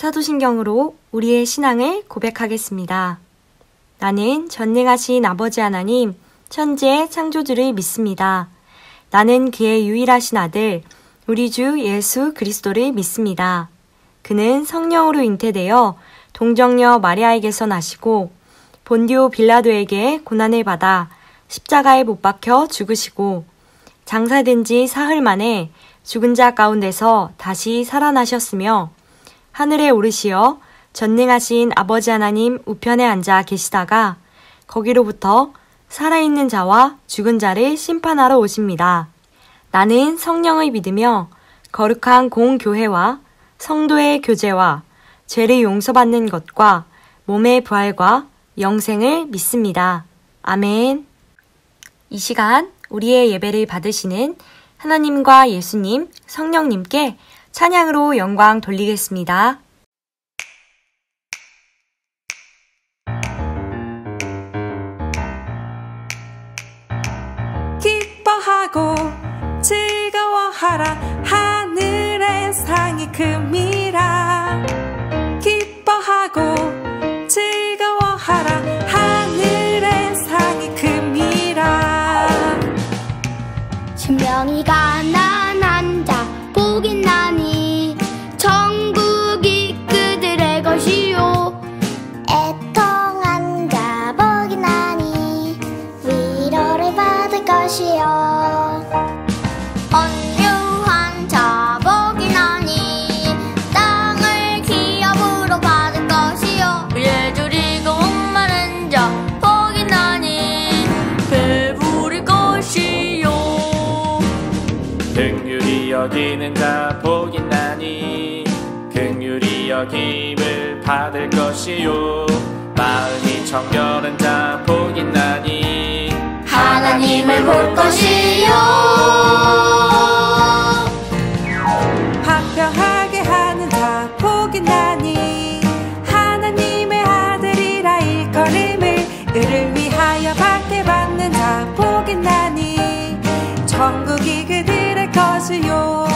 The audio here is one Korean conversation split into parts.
사도신경으로 우리의 신앙을 고백하겠습니다. 나는 전능하신 아버지 하나님, 천지의 창조주를 믿습니다. 나는 그의 유일하신 아들, 우리 주 예수 그리스도를 믿습니다. 그는 성령으로 잉태되어 동정녀 마리아에게서 나시고 본디오 빌라도에게 고난을 받아 십자가에 못 박혀 죽으시고 장사된 지 사흘 만에 죽은 자 가운데서 다시 살아나셨으며 하늘에 오르시어 전능하신 아버지 하나님 우편에 앉아 계시다가 거기로부터 살아있는 자와 죽은 자를 심판하러 오십니다. 나는 성령을 믿으며 거룩한 공교회와 성도의 교제와 죄를 용서받는 것과 몸의 부활과 영생을 믿습니다. 아멘. 이 시간 우리의 예배를 받으시는 하나님과 예수님, 성령님께 찬양으로 영광 돌리겠습니다. 기뻐하고 즐거워하라 하늘의 상이 큼이라. 기뻐하고 즐거워하라 하늘의 상이 큼이라. 신명이 가난한 자 복이 나니 천국이 그들의 것이요. 애통한 자 복이 나니 위로를 받을 것이요. 온유한 자 복이 나니 땅을 기업으로 받을 것이요. 예주리고 목마른 자 복이 나니 배부를 것이요. 긍휼히 여기는 자 복이 나니 긍휼히 여김을 받을 것이요. 마음이 정결한 자 복이 나니 하나님을 볼 것이요. 화평하게 하는 자 복이 나니 하나님의 아들이라 일컬음을 을을 위하여 박해받는 자 복이 나니 천국이 그들의 것이요.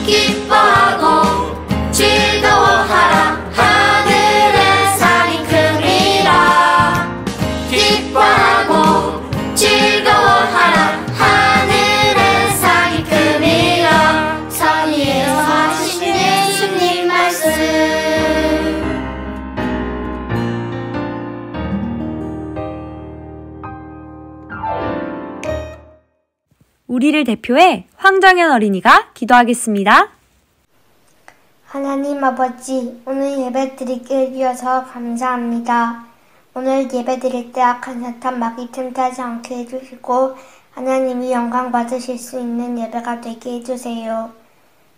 기뻐하고 즐거워하라 하늘의 상이 큼이라. 기뻐하고 즐거워하라 하늘의 상이 큼이라. 선의에서 하신 예수님 말씀. 우리를 대표해 황정현 어린이가 기도하겠습니다. 하나님 아버지, 오늘 예배 드리게 해주셔서 감사합니다. 오늘 예배 드릴 때 악한 사탄 마귀 틈타지 않게 해주시고 하나님이 영광 받으실 수 있는 예배가 되게 해주세요.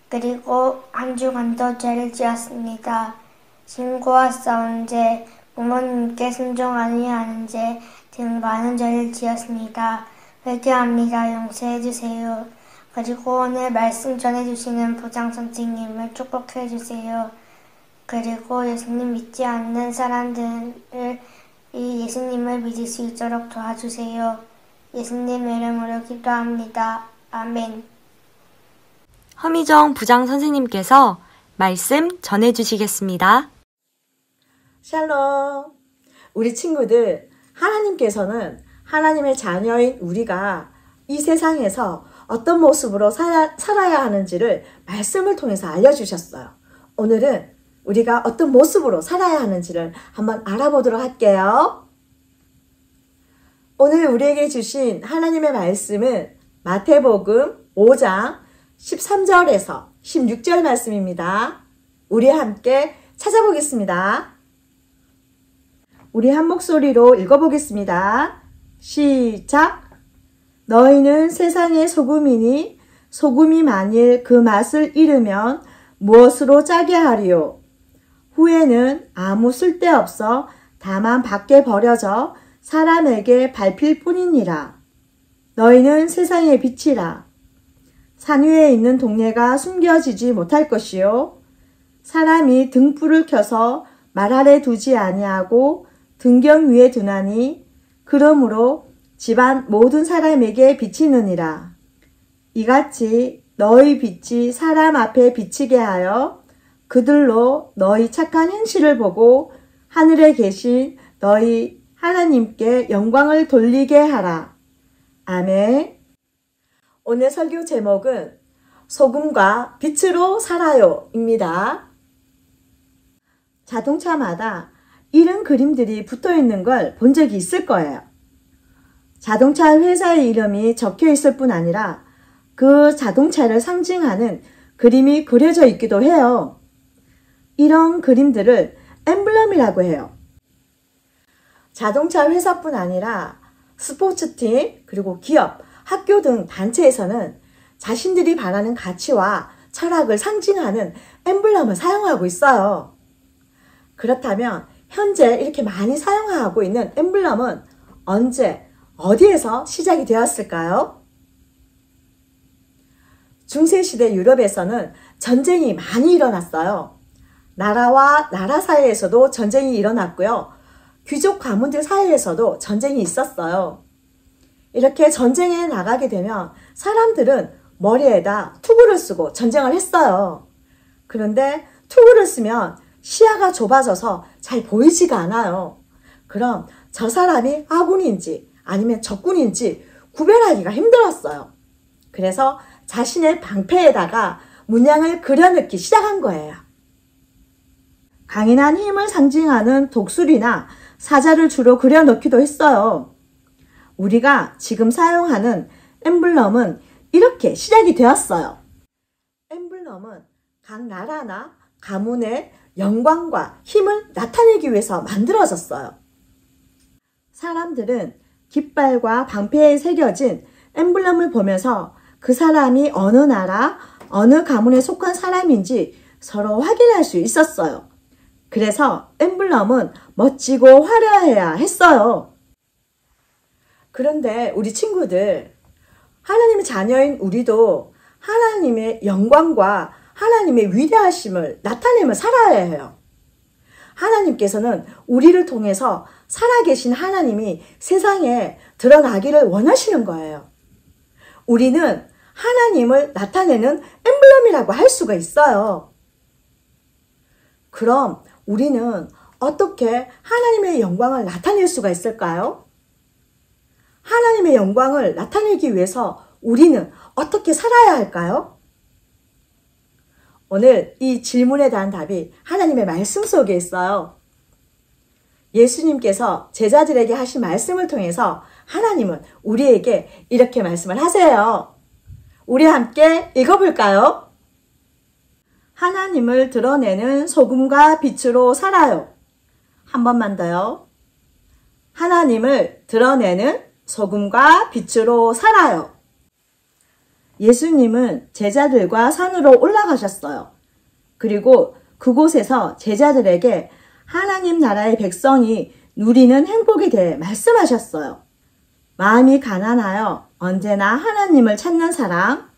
그리고 한 주간도 죄를 지었습니다. 신고와 싸운 죄, 부모님께 순종 아니하는 죄 등 많은 죄를 지었습니다. 회개합니다. 용서해주세요. 그리고 오늘 말씀 전해주시는 부장 선생님을 축복해주세요. 그리고 예수님 믿지 않는 사람들을 이 예수님을 믿을 수 있도록 도와주세요. 예수님 이름으로 기도합니다. 아멘. 허미정 부장 선생님께서 말씀 전해주시겠습니다. 샬롬. 우리 친구들, 하나님께서는 하나님의 자녀인 우리가 이 세상에서 어떤 모습으로 살아야 하는지를 말씀을 통해서 알려주셨어요. 오늘은 우리가 어떤 모습으로 살아야 하는지를 한번 알아보도록 할게요. 오늘 우리에게 주신 하나님의 말씀은 마태복음 5장 13절에서 16절 말씀입니다. 우리 함께 찾아보겠습니다. 우리 한 목소리로 읽어보겠습니다. 시작! 너희는 세상의 소금이니 소금이 만일 그 맛을 잃으면 무엇으로 짜게 하리요? 후에는 아무 쓸데없어 다만 밖에 버려져 사람에게 밟힐 뿐이니라. 너희는 세상의 빛이라. 산 위에 있는 동네가 숨겨지지 못할 것이요. 사람이 등불을 켜서 말 아래 두지 아니하고 등경 위에 두나니 그러므로 집안 모든 사람에게 비치느니라. 이같이 너희 빛이 사람 앞에 비치게 하여 그들로 너희 착한 행실을 보고 하늘에 계신 너희 하나님께 영광을 돌리게 하라. 아멘. 오늘 설교 제목은 소금과 빛으로 살아요 입니다. 자동차마다 이런 그림들이 붙어 있는 걸 본 적이 있을 거예요. 자동차 회사의 이름이 적혀 있을 뿐 아니라 그 자동차를 상징하는 그림이 그려져 있기도 해요. 이런 그림들을 엠블럼이라고 해요. 자동차 회사뿐 아니라 스포츠팀, 그리고 기업, 학교 등 단체에서는 자신들이 바라는 가치와 철학을 상징하는 엠블럼을 사용하고 있어요. 그렇다면 현재 이렇게 많이 사용하고 있는 엠블럼은 언제, 어디에서 시작이 되었을까요? 중세시대 유럽에서는 전쟁이 많이 일어났어요. 나라와 나라 사이에서도 전쟁이 일어났고요. 귀족 가문들 사이에서도 전쟁이 있었어요. 이렇게 전쟁에 나가게 되면 사람들은 머리에다 투구를 쓰고 전쟁을 했어요. 그런데 투구를 쓰면 시야가 좁아져서 잘 보이지가 않아요. 그럼 저 사람이 아군인지 아니면 적군인지 구별하기가 힘들었어요. 그래서 자신의 방패에다가 문양을 그려넣기 시작한 거예요. 강인한 힘을 상징하는 독수리나 사자를 주로 그려넣기도 했어요. 우리가 지금 사용하는 엠블럼은 이렇게 시작이 되었어요. 엠블럼은 각 나라나 가문의 영광과 힘을 나타내기 위해서 만들어졌어요. 사람들은 깃발과 방패에 새겨진 엠블럼을 보면서 그 사람이 어느 나라, 어느 가문에 속한 사람인지 서로 확인할 수 있었어요. 그래서 엠블럼은 멋지고 화려해야 했어요. 그런데 우리 친구들, 하나님의 자녀인 우리도 하나님의 영광과 하나님의 위대하심을 나타내며 살아야 해요. 하나님께서는 우리를 통해서 살아계신 하나님이 세상에 드러나기를 원하시는 거예요. 우리는 하나님을 나타내는 엠블럼이라고 할 수가 있어요. 그럼 우리는 어떻게 하나님의 영광을 나타낼 수가 있을까요? 하나님의 영광을 나타내기 위해서 우리는 어떻게 살아야 할까요? 오늘 이 질문에 대한 답이 하나님의 말씀 속에 있어요. 예수님께서 제자들에게 하신 말씀을 통해서 하나님은 우리에게 이렇게 말씀을 하세요. 우리 함께 읽어볼까요? 하나님을 드러내는 소금과 빛으로 살아요. 한 번만 더요. 하나님을 드러내는 소금과 빛으로 살아요. 예수님은 제자들과 산으로 올라가셨어요. 그리고 그곳에서 제자들에게 하나님 나라의 백성이 누리는 행복에 대해 말씀하셨어요. 마음이 가난하여 언제나 하나님을 찾는 사람,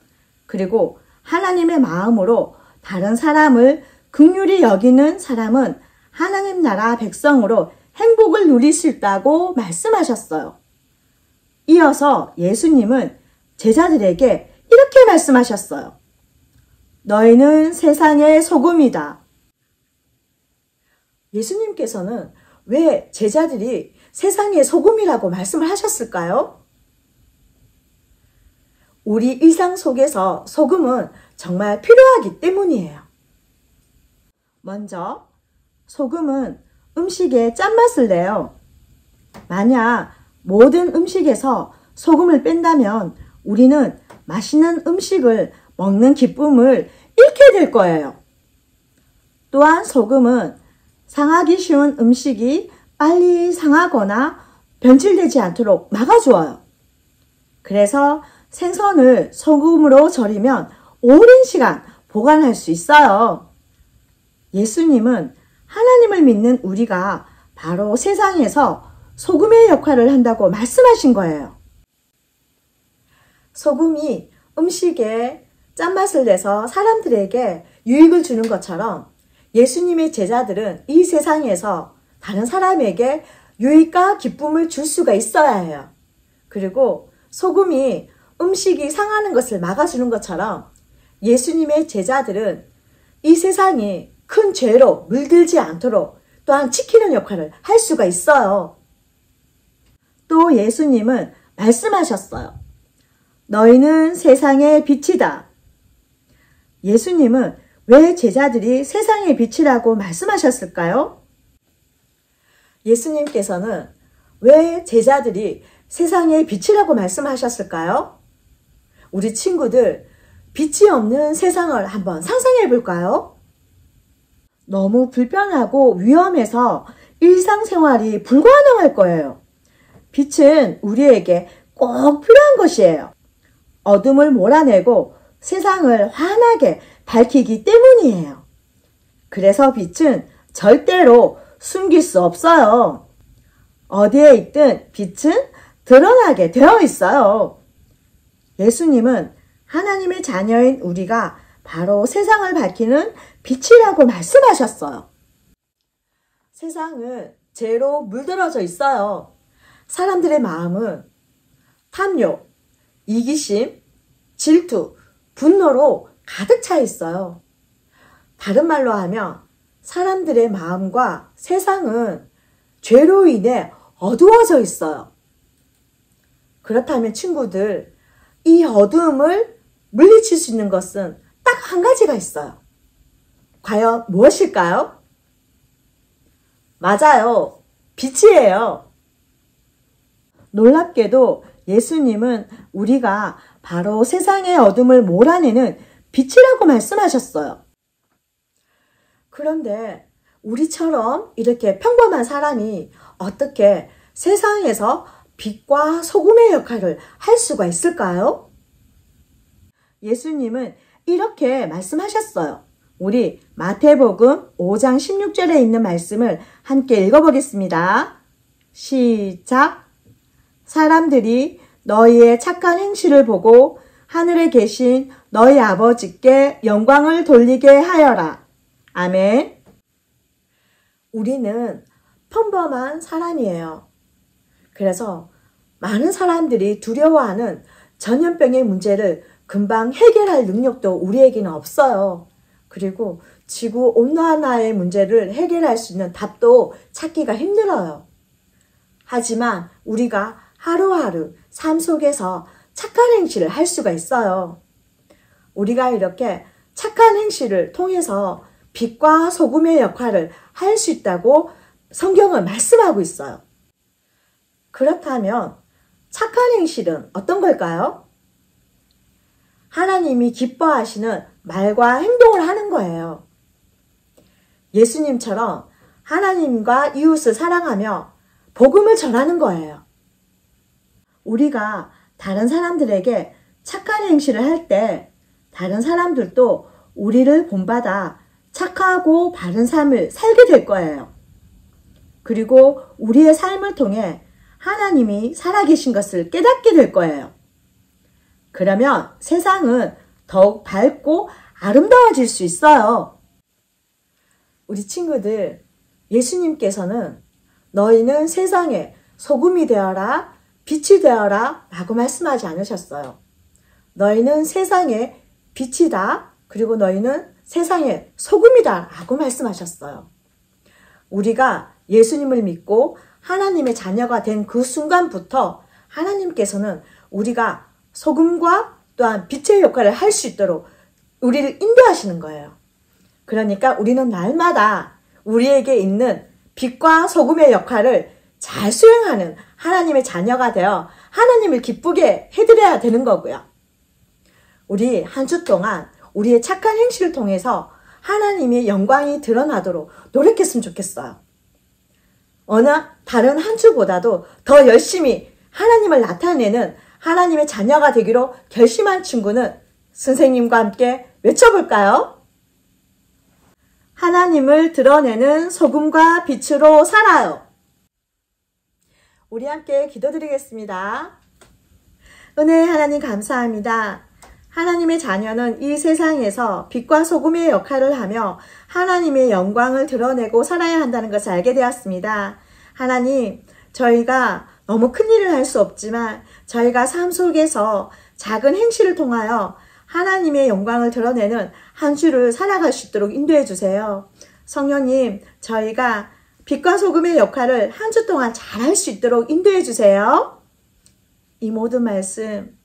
그리고 하나님의 마음으로 다른 사람을 긍휼히 여기는 사람은 하나님 나라 백성으로 행복을 누릴 수 있다고 말씀하셨어요. 이어서 예수님은 제자들에게 이렇게 말씀하셨어요. 너희는 세상의 소금이다. 예수님께서는 왜 제자들이 세상의 소금이라고 말씀을 하셨을까요? 우리 일상 속에서 소금은 정말 필요하기 때문이에요. 먼저 소금은 음식에 짠맛을 내요. 만약 모든 음식에서 소금을 뺀다면 우리는 맛있는 음식을 먹는 기쁨을 잃게 될 거예요. 또한 소금은 상하기 쉬운 음식이 빨리 상하거나 변질되지 않도록 막아주어요. 그래서 생선을 소금으로 절이면 오랜 시간 보관할 수 있어요. 예수님은 하나님을 믿는 우리가 바로 세상에서 소금의 역할을 한다고 말씀하신 거예요. 소금이 음식에 짠맛을 내서 사람들에게 유익을 주는 것처럼 예수님의 제자들은 이 세상에서 다른 사람에게 유익과 기쁨을 줄 수가 있어야 해요. 그리고 소금이 음식이 상하는 것을 막아주는 것처럼 예수님의 제자들은 이 세상이 큰 죄로 물들지 않도록 또한 지키는 역할을 할 수가 있어요. 또 예수님은 말씀하셨어요. 너희는 세상의 빛이다. 예수님은 왜 제자들이 세상의 빛이라고 말씀하셨을까요? 예수님께서는 왜 제자들이 세상의 빛이라고 말씀하셨을까요? 우리 친구들, 빛이 없는 세상을 한번 상상해 볼까요? 너무 불편하고 위험해서 일상생활이 불가능할 거예요. 빛은 우리에게 꼭 필요한 것이에요. 어둠을 몰아내고 세상을 환하게 밝히기 때문이에요. 그래서 빛은 절대로 숨길 수 없어요. 어디에 있든 빛은 드러나게 되어 있어요. 예수님은 하나님의 자녀인 우리가 바로 세상을 밝히는 빛이라고 말씀하셨어요. 세상은 죄로 물들어져 있어요. 사람들의 마음은 탐욕, 이기심, 질투, 분노로 가득 차 있어요. 다른 말로 하면 사람들의 마음과 세상은 죄로 인해 어두워져 있어요. 그렇다면 친구들, 이 어두움을 물리칠 수 있는 것은 딱 한 가지가 있어요. 과연 무엇일까요? 맞아요. 빛이에요. 놀랍게도 예수님은 우리가 바로 세상의 어둠을 몰아내는 빛이라고 말씀하셨어요. 그런데 우리처럼 이렇게 평범한 사람이 어떻게 세상에서 빛과 소금의 역할을 할 수가 있을까요? 예수님은 이렇게 말씀하셨어요. 우리 마태복음 5장 16절에 있는 말씀을 함께 읽어보겠습니다. 시작! 사람들이 너희의 착한 행실을 보고 하늘에 계신 너희 아버지께 영광을 돌리게 하여라. 아멘. 우리는 평범한 사람이에요. 그래서 많은 사람들이 두려워하는 전염병의 문제를 금방 해결할 능력도 우리에게는 없어요. 그리고 지구 온난화의 문제를 해결할 수 있는 답도 찾기가 힘들어요. 하지만 우리가 하루하루 삶 속에서 착한 행실을 할 수가 있어요. 우리가 이렇게 착한 행실을 통해서 빛과 소금의 역할을 할 수 있다고 성경은 말씀하고 있어요. 그렇다면 착한 행실은 어떤 걸까요? 하나님이 기뻐하시는 말과 행동을 하는 거예요. 예수님처럼 하나님과 이웃을 사랑하며 복음을 전하는 거예요. 우리가 다른 사람들에게 착한 행실을 할 때 다른 사람들도 우리를 본받아 착하고 바른 삶을 살게 될 거예요. 그리고 우리의 삶을 통해 하나님이 살아계신 것을 깨닫게 될 거예요. 그러면 세상은 더욱 밝고 아름다워질 수 있어요. 우리 친구들, 예수님께서는 너희는 세상에 소금이 되어라, 빛이 되어라 라고 말씀하지 않으셨어요. 너희는 세상의 빛이다, 그리고 너희는 세상의 소금이다 라고 말씀하셨어요. 우리가 예수님을 믿고 하나님의 자녀가 된 그 순간부터 하나님께서는 우리가 소금과 또한 빛의 역할을 할 수 있도록 우리를 인도하시는 거예요. 그러니까 우리는 날마다 우리에게 있는 빛과 소금의 역할을 잘 수행하는 하나님의 자녀가 되어 하나님을 기쁘게 해드려야 되는 거고요. 우리 한 주 동안 우리의 착한 행실을 통해서 하나님의 영광이 드러나도록 노력했으면 좋겠어요. 어느 다른 한 주보다도 더 열심히 하나님을 나타내는 하나님의 자녀가 되기로 결심한 친구는 선생님과 함께 외쳐볼까요? 하나님을 드러내는 소금과 빛으로 살아요. 우리 함께 기도드리겠습니다. 은혜의 하나님 감사합니다. 하나님의 자녀는 이 세상에서 빛과 소금의 역할을 하며 하나님의 영광을 드러내고 살아야 한다는 것을 알게 되었습니다. 하나님, 저희가 너무 큰 일을 할 수 없지만 저희가 삶 속에서 작은 행실을 통하여 하나님의 영광을 드러내는 한 주를 살아갈 수 있도록 인도해 주세요. 성령님, 저희가 빛과 소금의 역할을 한 주 동안 잘할 수 있도록 인도해 주세요. 이 모든 말씀,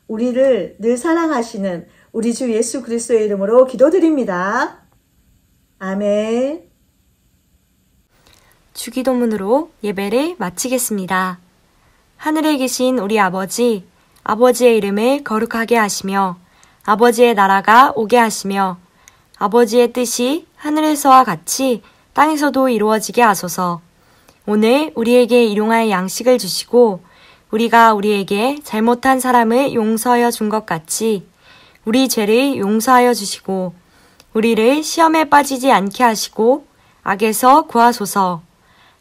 우리를 늘 사랑하시는 우리 주 예수 그리스도의 이름으로 기도드립니다. 아멘. 주기도문으로 예배를 마치겠습니다. 하늘에 계신 우리 아버지, 아버지의 이름을 거룩하게 하시며 아버지의 나라가 오게 하시며 아버지의 뜻이 하늘에서와 같이 땅에서도 이루어지게 하소서. 오늘 우리에게 일용할 양식을 주시고 우리가 우리에게 잘못한 사람을 용서하여 준 것 같이 우리 죄를 용서하여 주시고 우리를 시험에 빠지지 않게 하시고 악에서 구하소서.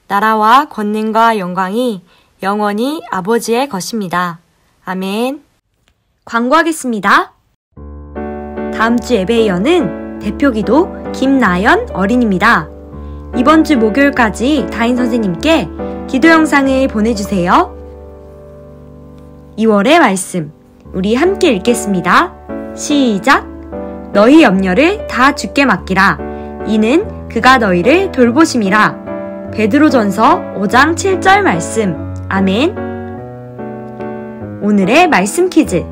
나라와 권능과 영광이 영원히 아버지의 것입니다. 아멘. 광고하겠습니다. 다음 주 예배 이어는 대표기도 김나연 어린입니다. 이번 주 목요일까지 다인 선생님께 기도 영상을 보내주세요. 2월의 말씀, 우리 함께 읽겠습니다. 시작! 너희 염려를 다 주께 맡기라. 이는 그가 너희를 돌보심이라. 베드로전서 5장 7절 말씀. 아멘. 오늘의 말씀 퀴즈.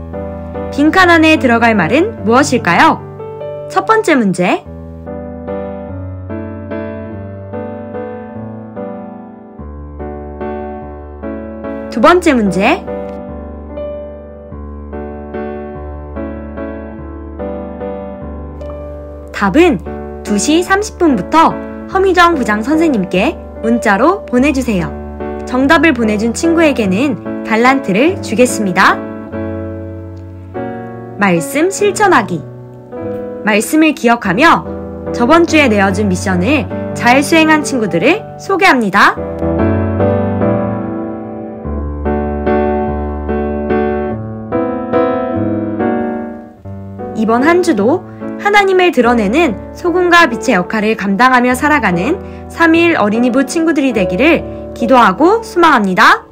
빈칸 안에 들어갈 말은 무엇일까요? 첫 번째 문제. 두 번째 문제. 답은 2시 30분부터 허미정 부장 선생님께 문자로 보내주세요. 정답을 보내준 친구에게는 달란트를 주겠습니다. 말씀 실천하기. 말씀을 기억하며 저번 주에 내어준 미션을 잘 수행한 친구들을 소개합니다. 이번 한 주도 하나님을 드러내는 소금과 빛의 역할을 감당하며 살아가는 3일 어린이부 친구들이 되기를 기도하고 소망합니다.